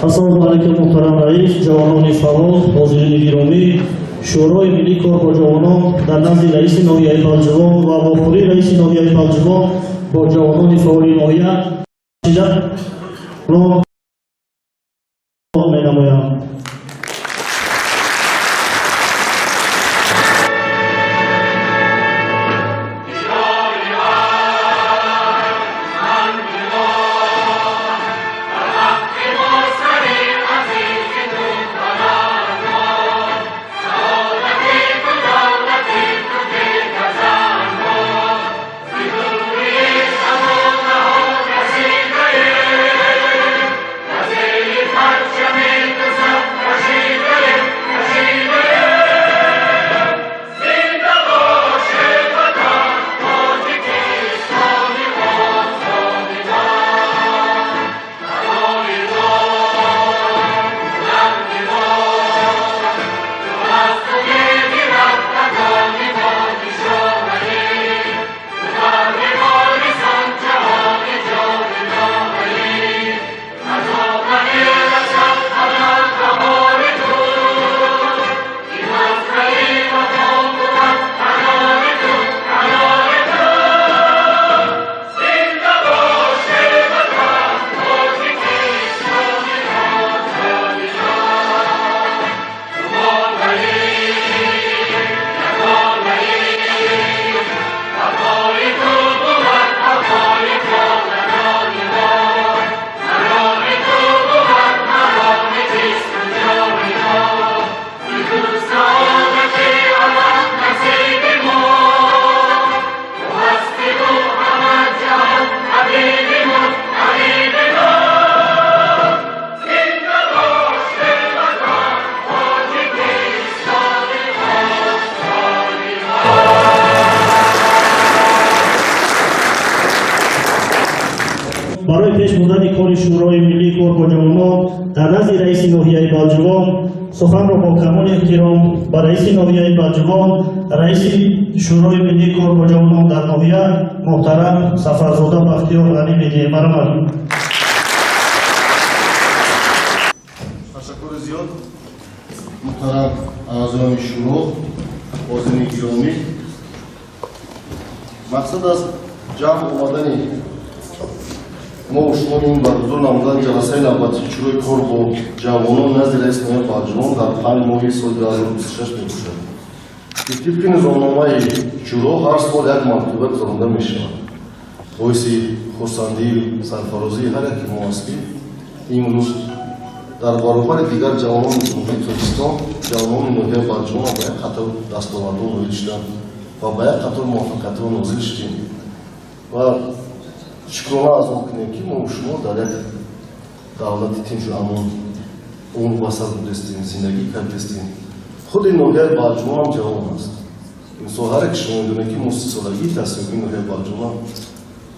Assalomu alaykum muhtaram rais, javononi faol, hozirини giromi, Шӯрои миллии корбоҷавонон дар назди раиси ноҳияи Балҷувон ва вохӯрии раиси ноҳияи Балҷувон бо ҷавонони фаъоли ноҳия менамоям. برای پیش بردن کار شورای ملی کورباجوانان در نزد رئیس ناحیه بلجوان سخن را با کمال احترام به رئیس ناحیه بلجوان، رئیس شورای ملی کورباجوانان در ناحیه محترم سفرزاده بختیار غنی می‌دهیم. مرحبا. تشکر زیاد محترم اعضای شورا، حاضرین گرامی. مقصد از جمع آمدن ما و شما این برگزار نمودن جلسه نوبتی شروع کار با جوانان نزد رئیس ناحیه بلجوان در 5 ماه سال 2026 می‌باشد. طبق نظامنامه شورا هر سال یک مرتبه گذرانده می‌شود. باعث خرسندی سرفرازی هر یک ما هستیم. امروز در برابر دیگر جوانان جمهوری ترکستان، جوانان ناحیه بلجوان با یک قطار دستاوردها نایل شدند و با یک قطار موفقیت‌ها نازل شدیم و شکرانه از آن کنیم که ما و شما در یک دولت تنش و امان اون وسط بودستیم، زندگی کردستیم. خود ناحیه بلجوان هم جوان است. این سوهر که شما می‌دونید که ما 30 سالگی تصمیم ناحیه بلجوان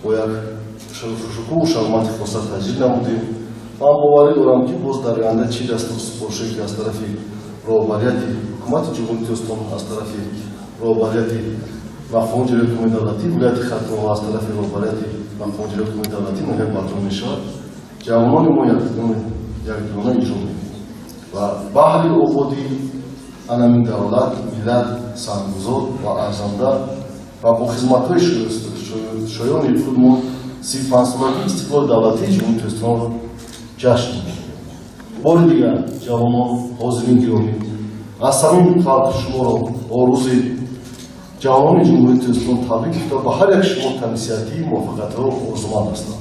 با یک شکوه و شرمت خاص تجلیل نمودیم. من باوری دارم که باز در آینده چی دست سپرشی که از طرف رهبریت حکومت جمهوری ترکستان، از طرف رهبریت مفهوم جلوی حکومت دولتی، ولایت ختم و از طرف رهبریت مفهوم جلوی حکومت دولتی ناحیه بلجوان می‌شود. جوانان ما یکگانه اجرا می‌کنیم و بحر آبادی همین دولت، ملت سرمایه‌گذار و ارزنده و با خدمت‌های شایان خود ما 35 سالگی استقلال دولتی جمهوری ترکستان را جشن می‌گیریم. بار دیگر جوانان حاضرین گرامی، از صمیم قلب شما را با روز جوانان جمهوری ترکستان تبریک گفته به هر یک شما تنیسیتی موفقیت‌ها را آرزومند هستم.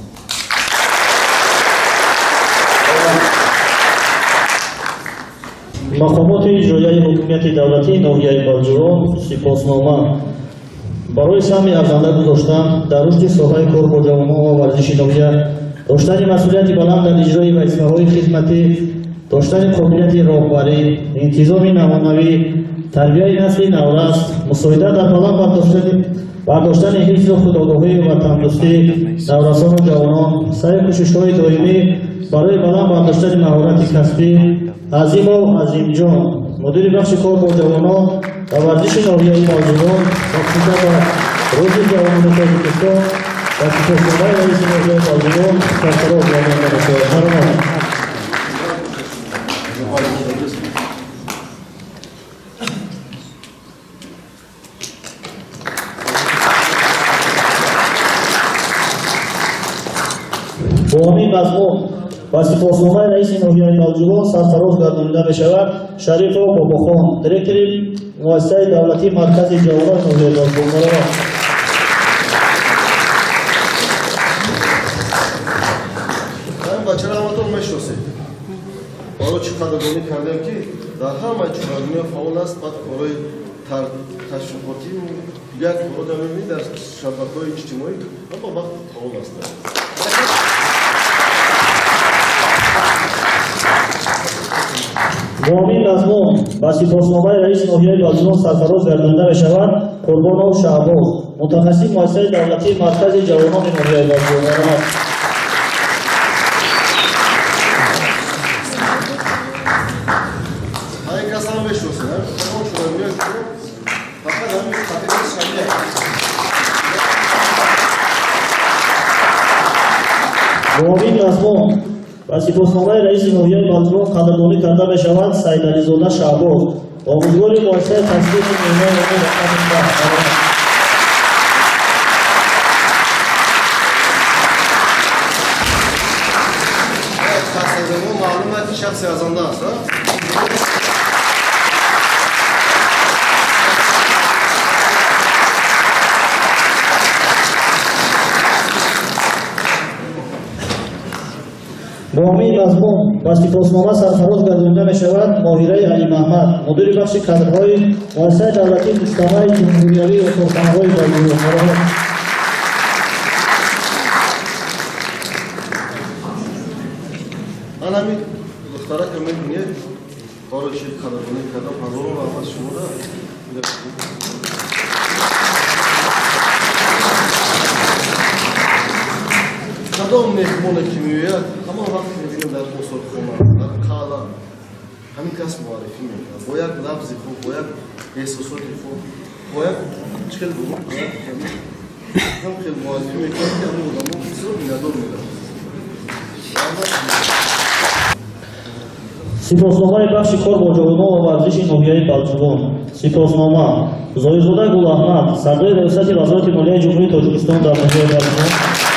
مقامات اجرایی حکومت دولتی ناحیه بلجوان سپاسنامه برای سهم افزنده گذاشتن در رشد ساحه کار با جوانان و ورزش ناحیه، داشتن مسئولیت بلند در اجرای وظیفه‌های خدمتی، داشتن قابلیت راهبری، انتظام نمونوی، تربیت نسل نورست، مساعدت در بلند برداشتن حفظ خودآگاهی و تندرستی نورسان و جوانان، سعی کوشش‌های دائمی برای بلند برداشتن مهارت کسبی. عظیم و عظیم جان مدیر بخش کار با جوانان و ورزش ناحیه بلجوان مخصوصا به روز جوانان تاجیکستان و سپاسگزار رئیس ناحیه بلجوان سرفراز جوانان با همین مضمون و سپاسنامه رئیس ناحیه ناوجوان سرفراز گردانیده می‌شود شریف باباخان دیرکتور مؤسسه دولتی مرکز جوانان ناحیه ناوجوان. بچه‌ها همتون میشناسید. حالا چه قدردانی کردیم که در همه جامعه فعال است بعد کارهای تشویقاتی یک کار می‌بینید در شبکه‌های اجتماعی اما وقت فعال است. با همین مضمون و سپاسنامه رئیس ناحیه ناوجوان سرفراز گردانیده می‌شود قربانو شعباز متخصص مؤسسه دولتی مرکز جوانان ناحیه ناوجوان. با همین مضمون و سپاسنامه رئیس ناحیه ناوجوان قدردانی کرده می‌شود سید علیزاده شعباز آموزگار مؤسسه تصدیق معمار معلومه که شخص ازنده است. با همین مضمون و سپاسنامه سرفراز گردانیده می‌شود ماهره علی محمد مدیر بخش کادرهای مؤسسه دولتی مجتمع جمهوریوی و کارخانه‌های دولتی. من همین دختره که می‌بینید کارش قدردانی کردم هزاران رحمت شما را کدام مهمونه که می‌آید همان وقت می‌بینیم در بزرگخانه در کالا همین کس معرفی می‌کند با یک لفظ خوب با یک احساسات خوب با یک چکل بگم هم خیلی معرفی می‌کند که همون آدم‌ها بسیار می‌ندار می‌دهد. سپاسنامه بخش کار با جوانان و ورزش ناحیه بلجوان. سپاسنامه زایزاده گل احمد صدر ریاست وزارت مالیه جمهوری تاجیکستان در ناحیه بلجوان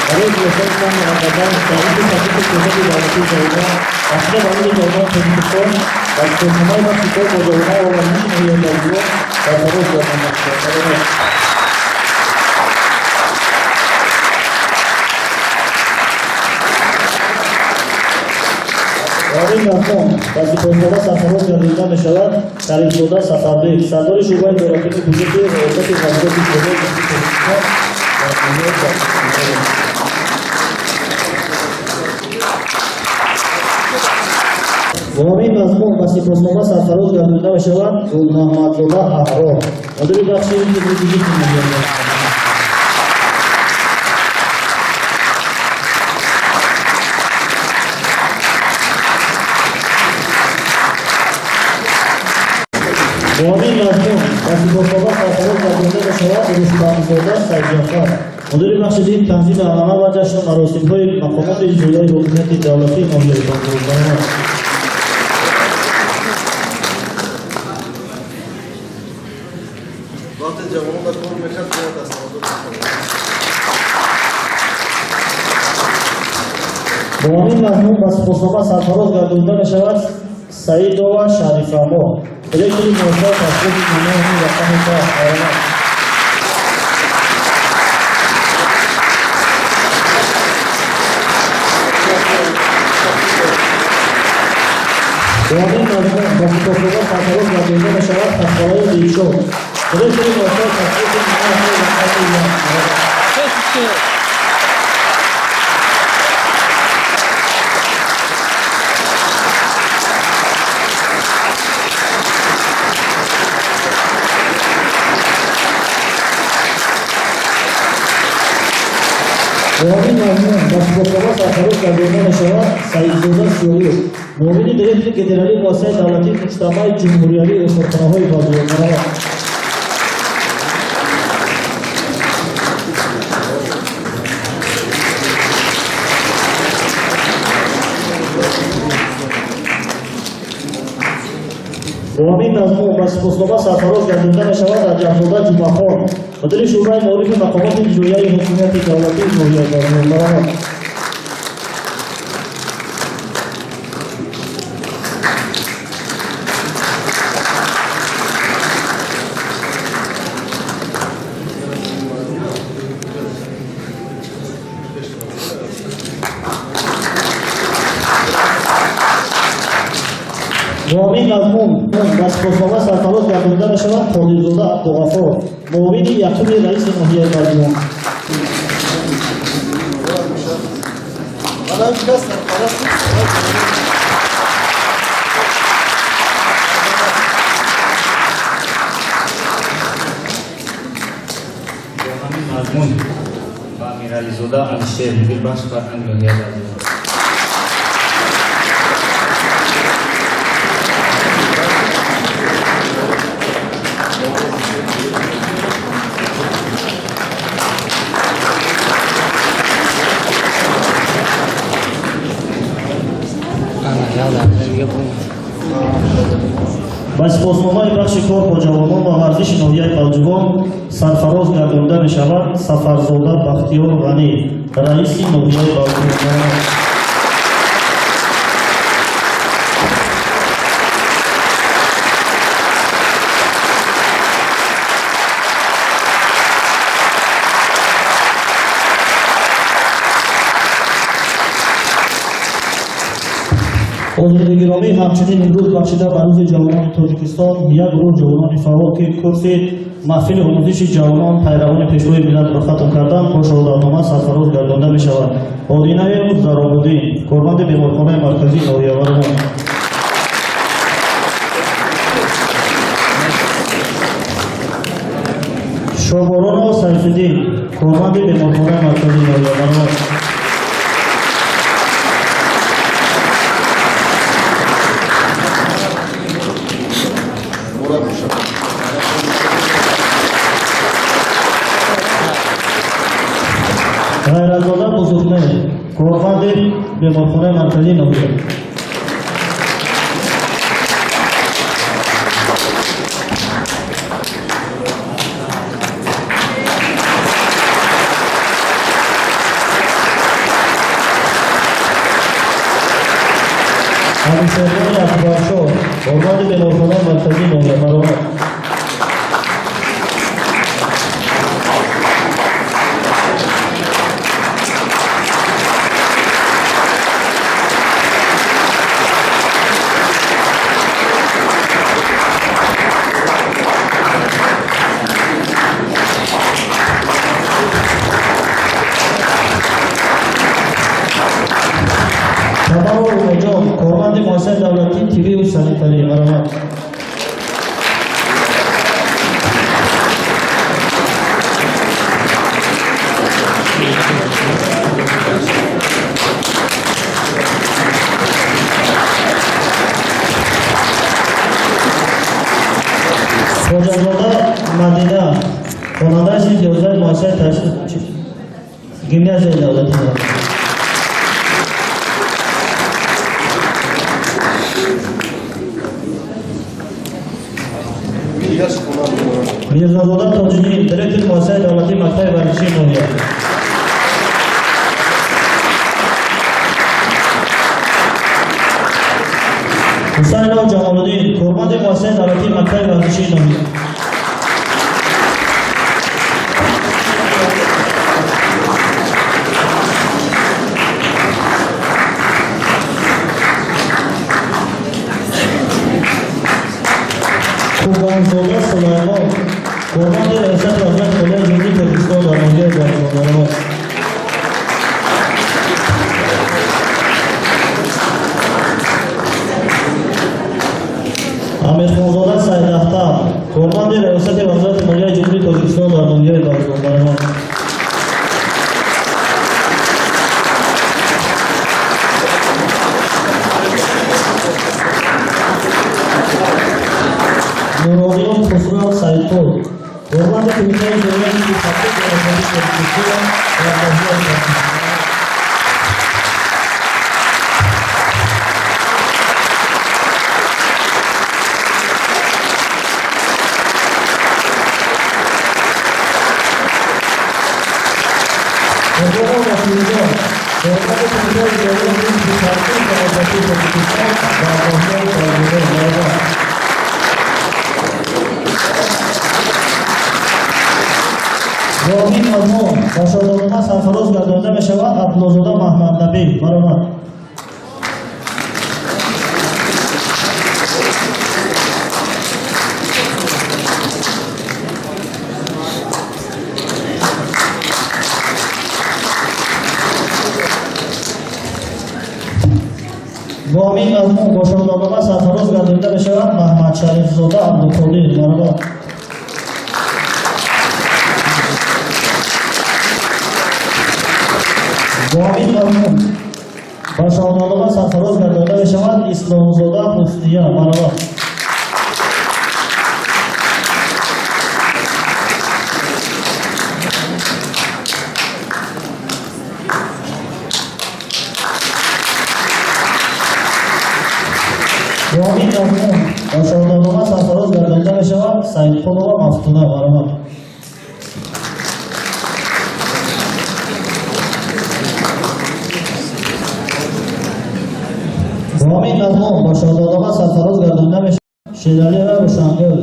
برای گرفتن سهم مقدم تعریف تحقیق سیاست دولتی جوانان اصل برای جوانان تاجیکستان و سپاسنامه بخش کار با جوانان و ورزش ناحیه بلجوان سرفراز گردانیده می‌شود. این مضمون و سپاسنامه سرفراز گردانیده می‌شود شریف‌زاده صفربک سردار شعبه دارایی بودجه ریاست وزارت مالیه جمهوری تاجیکستان. با همین مضمون و سپاسنامه سرفراز گردانیده می‌شود گل‌محمدزاده احرار مدیر بخش ویژگی مالیه. با همین مضمون و سپاسنامه سرفراز گردانیده می‌شود رستم‌زاده سیدجعفر مدیر بخش دین تنظیم عنعنه و جشن و مراسم‌های مقامات اجرایی حکومت دولتی ناحیه بلجوان. وقتی جوانان در کار می‌کرد باید دستاورد با همین مضمون و سپاسنامه سرفراز گردانیده می‌شود سعیدآوا شریف‌آباد دیرکتور مؤسسه تصدیق معمار رقم شهر. با همین مضمون و سپاسنامه سرفراز گردانیده می‌شود خسروی دیرشاه دیرکتور مؤسسه تصدیق معمار رقم شهر. با همین مضمون و سپاسنامه سرفراز گردانیده می‌شود سعیدزاده سیاوش معاون دیرکتور گنرالی مؤسسه دولتی مجتمع جمهوریوی و کارخانه‌های بازرگانی. همین مضمون و سپاسنامه سرفراز گردانده می‌شود از جمع‌زاده جمعه‌خان مدیر شورای معارف مقامات اجرایی حکومت دولتی ناحیه بازار. معاون مضمون و سپاسنامه سرفراز گردانده می‌شود خالدزاده عبدالغفار معاون یکم رئیس ناحیه بازار. مضمون و امیرعلی‌زاده الشیر مدیر بخش فرهنگ ناحیه بازار. با سپاسنامه بخش کار با جوانان و ورزش ناحیه بلجوان سرفراز گردانده می‌شود سفرزاده بختیار غنی رئیس ناحیه بلجوان. حضور گرامی همچنین امروز بخشیده به روز جوانان تاجیکستان یک گروه جوانان فعال که کورس محفل آموزش جوانان پیروان پیشروی ملت را ختم کردند با شهادتنامه سرفراز گردانده می شود. آدینه زرابودی کارمند بیمارخانه مرکزی ناحیه ورمان. شاباران سیف‌الدین کارمند بیمارخانه مرکزی ناحیه ورمان. غیرت‌زاده بزرگمه کارمند بیمارخانه مرکزی ناحیه. ابوشهریان اکبرشاه کارمند بیمارخانه مرکزی ناحیه برآمد. کارمند مؤسسه دولتی تیوی و سانیتری مرمت. خواجه‌زاده مدینه خواننده سیزده مؤسسه تحصیل گیمنازیوم دولتی مرمت. میرزازاده تاجیکی دیرکتور مؤسسه دولتی مقطع ورزشی ناحیه. حسین جمال‌الدین کارمند مؤسسه دولتی مقطع ورزشی ناحیه. خوبانزاده سلیمان کارمند ریاست وزارت مالیه جمهوری تاجیکستان در ناحیه بلجوان. امیرخانزاده سید اختر کارمند ریاست وزارت مالیه جمهوری تاجیکستان در ناحیه بلجوان. مرادیان خسرو سیدپور کارمند کمیته جمعیتی که تبدیل به ارشادی تاجیکستان و ناحیه بلجوان. Торгово ва Фирузо, Дорогати Фирузо Иёлон Рӯзи Тартиб Саодати Тоҷикистон дар Бозори Тайюрон Марҳабад. Воҳид Азмон ба шодомона сарфароз гардонида мешавад Абдуллозода Маҳмаднабӣ Марҳабад. Воҳид Азмон ба шодомона сарфароз гардонида мешавад Маҳмадшарифзода Абдуқодир Марҳабад. Воҳид Азмон ба шодомона сарфароз гардонида мешавад Исломзода Ҳусния Марҳабад. Воҳид Азмон ба шодомона сарфароз гардонида мешавад Саидқулова Мафтуна Марҳабад. Воҳид Азмон ба шодомона сарфароз гардонида мешавад Шералиева Рӯшангул.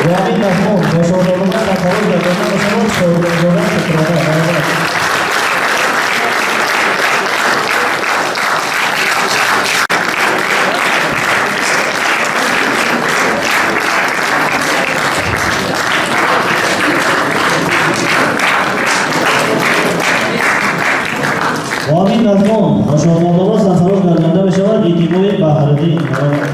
Воҳид Азмон ба шодомона сарфароз гардонида мешавад Шоҳрозода Шукрона Марҳабад. Воҳид Азмон ба шодомона сарфароз гардонида мешавад Итимои Баҳриддин Марҳабад.